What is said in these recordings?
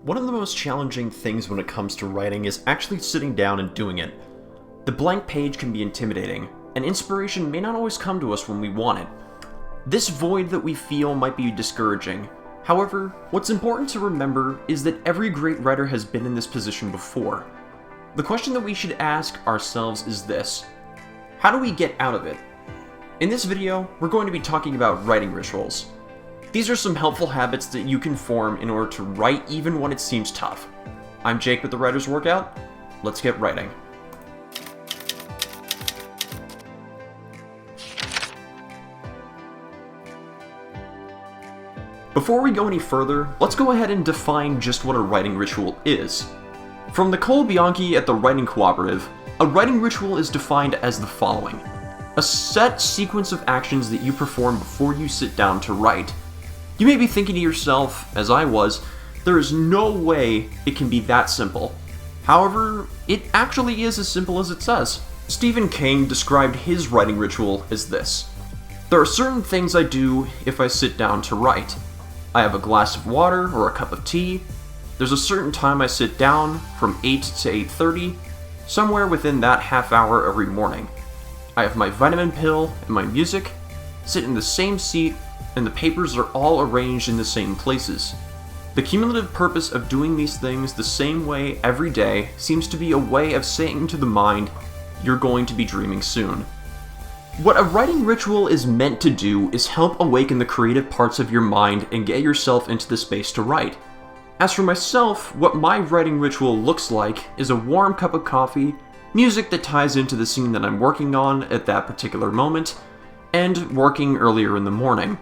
One of the most challenging things when it comes to writing is actually sitting down and doing it. The blank page can be intimidating, and inspiration may not always come to us when we want it. This void that we feel might be discouraging. However, what's important to remember is that every great writer has been in this position before. The question that we should ask ourselves is this: how do we get out of it? In this video, we're going to be talking about writing rituals. These are some helpful habits that you can form in order to write even when it seems tough. I'm Jake with the Writer's Workout. Let's get writing. Before we go any further, let's go ahead and define just what a writing ritual is. From Nicole Bianchi at the Writing Cooperative, a writing ritual is defined as the following: a set sequence of actions that you perform before you sit down to write. You may be thinking to yourself, as I was, there is no way it can be that simple. However, it actually is as simple as it says. Stephen King described his writing ritual as this: there are certain things I do if I sit down to write. I have a glass of water or a cup of tea. There's a certain time I sit down, from 8 to 8:30, somewhere within that half hour every morning. I have my vitamin pill and my music, sit in the same seat, and the papers are all arranged in the same places. The cumulative purpose of doing these things the same way every day seems to be a way of saying to the mind, you're going to be dreaming soon. What a writing ritual is meant to do is help awaken the creative parts of your mind and get yourself into the space to write. As for myself, what my writing ritual looks like is a warm cup of coffee, music that ties into the scene that I'm working on at that particular moment, and working earlier in the morning.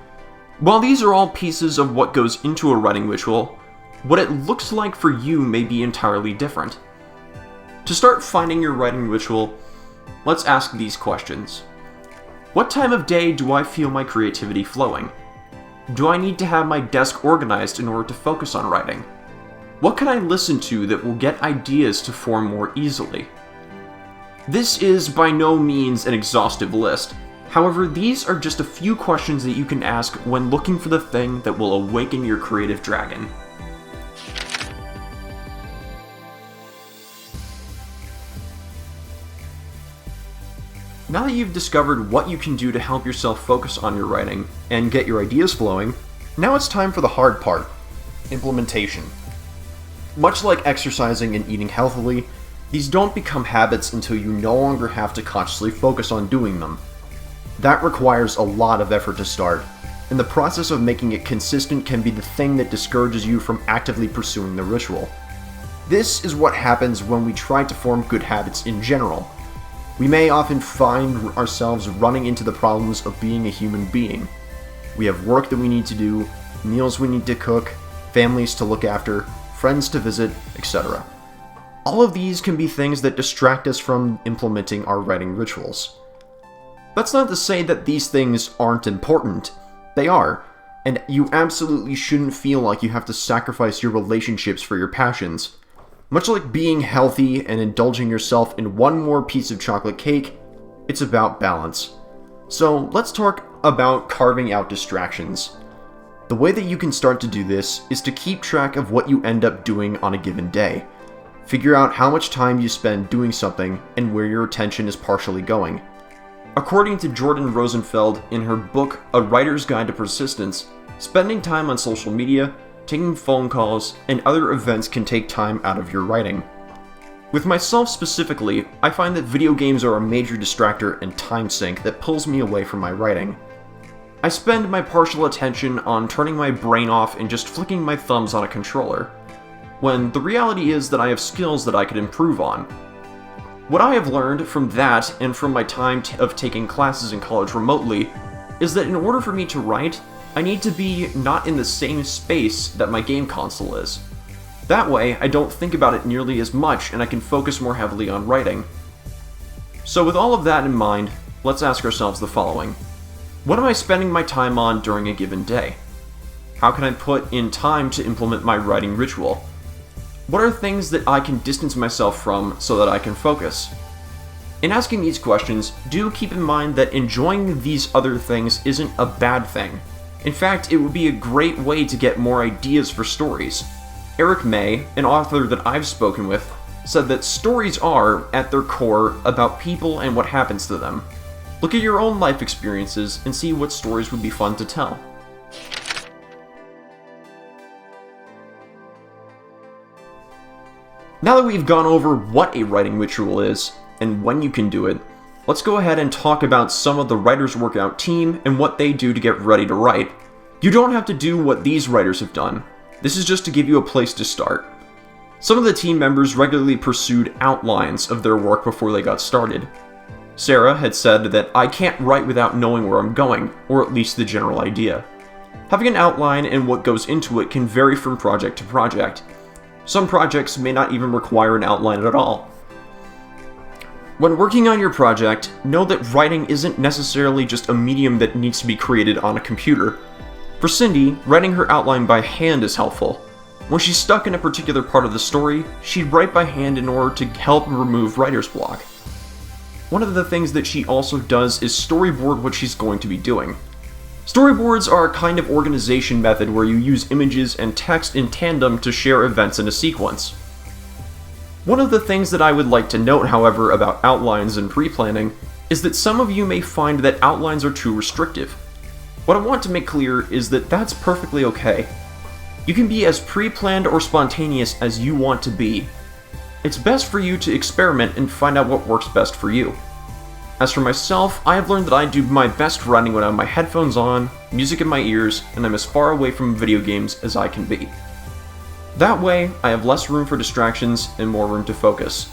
While these are all pieces of what goes into a writing ritual, what it looks like for you may be entirely different. To start finding your writing ritual, let's ask these questions. What time of day do I feel my creativity flowing? Do I need to have my desk organized in order to focus on writing? What can I listen to that will get ideas to form more easily? This is by no means an exhaustive list. However, these are just a few questions that you can ask when looking for the thing that will awaken your creative dragon. Now that you've discovered what you can do to help yourself focus on your writing and get your ideas flowing, now it's time for the hard part: implementation. Much like exercising and eating healthily, these don't become habits until you no longer have to consciously focus on doing them. That requires a lot of effort to start, and the process of making it consistent can be the thing that discourages you from actively pursuing the ritual. This is what happens when we try to form good habits in general. We may often find ourselves running into the problems of being a human being. We have work that we need to do, meals we need to cook, families to look after, friends to visit, etc. All of these can be things that distract us from implementing our writing rituals. That's not to say that these things aren't important. They are, and you absolutely shouldn't feel like you have to sacrifice your relationships for your passions. Much like being healthy and indulging yourself in one more piece of chocolate cake, it's about balance. So let's talk about carving out distractions. The way that you can start to do this is to keep track of what you end up doing on a given day. Figure out how much time you spend doing something and where your attention is partially going. According to Jordan Rosenfeld in her book A Writer's Guide to Persistence, spending time on social media, taking phone calls, and other events can take time out of your writing. With myself specifically, I find that video games are a major distractor and time sink that pulls me away from my writing. I spend my partial attention on turning my brain off and just flicking my thumbs on a controller, when the reality is that I have skills that I could improve on. What I have learned from that and from my time of taking classes in college remotely is that in order for me to write, I need to be not in the same space that my game console is. That way, I don't think about it nearly as much and I can focus more heavily on writing. So with all of that in mind, let's ask ourselves the following: what am I spending my time on during a given day? How can I put in time to implement my writing ritual? What are things that I can distance myself from so that I can focus? In asking these questions, do keep in mind that enjoying these other things isn't a bad thing. In fact, it would be a great way to get more ideas for stories. Eric May, an author that I've spoken with, said that stories are, at their core, about people and what happens to them. Look at your own life experiences and see what stories would be fun to tell. Now that we've gone over what a writing ritual is, and when you can do it, let's go ahead and talk about some of the Writer's Workout team and what they do to get ready to write. You don't have to do what these writers have done. This is just to give you a place to start. Some of the team members regularly pursued outlines of their work before they got started. Sarah had said that I can't write without knowing where I'm going, or at least the general idea. Having an outline and what goes into it can vary from project to project. Some projects may not even require an outline at all. When working on your project, know that writing isn't necessarily just a medium that needs to be created on a computer. For Cindy, writing her outline by hand is helpful. When she's stuck in a particular part of the story, she'd write by hand in order to help remove writer's block. One of the things that she also does is storyboard what she's going to be doing. Storyboards are a kind of organization method where you use images and text in tandem to share events in a sequence. One of the things that I would like to note, however, about outlines and pre-planning is that some of you may find that outlines are too restrictive. What I want to make clear is that that's perfectly okay. You can be as pre-planned or spontaneous as you want to be. It's best for you to experiment and find out what works best for you. As for myself, I have learned that I do my best writing when I have my headphones on, music in my ears, and I'm as far away from video games as I can be. That way, I have less room for distractions and more room to focus.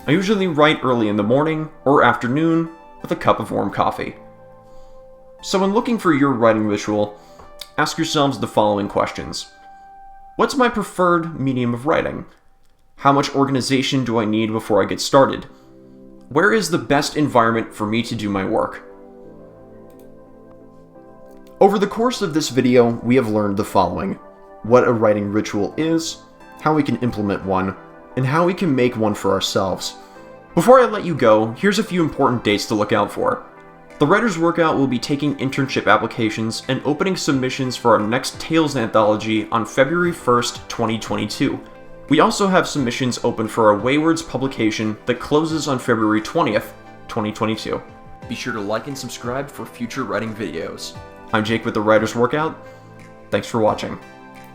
I usually write early in the morning or afternoon with a cup of warm coffee. So when looking for your writing ritual, ask yourselves the following questions. What's my preferred medium of writing? How much organization do I need before I get started? Where is the best environment for me to do my work? Over the course of this video, we have learned the following: what a writing ritual is, how we can implement one, and how we can make one for ourselves. Before I let you go, here's a few important dates to look out for. The Writer's Workout will be taking internship applications and opening submissions for our next Tales anthology on February 1st, 2022. We also have submissions open for our Waywards publication that closes on February 20th, 2022. Be sure to like and subscribe for future writing videos. I'm Jake with the Writer's Workout. Thanks for watching.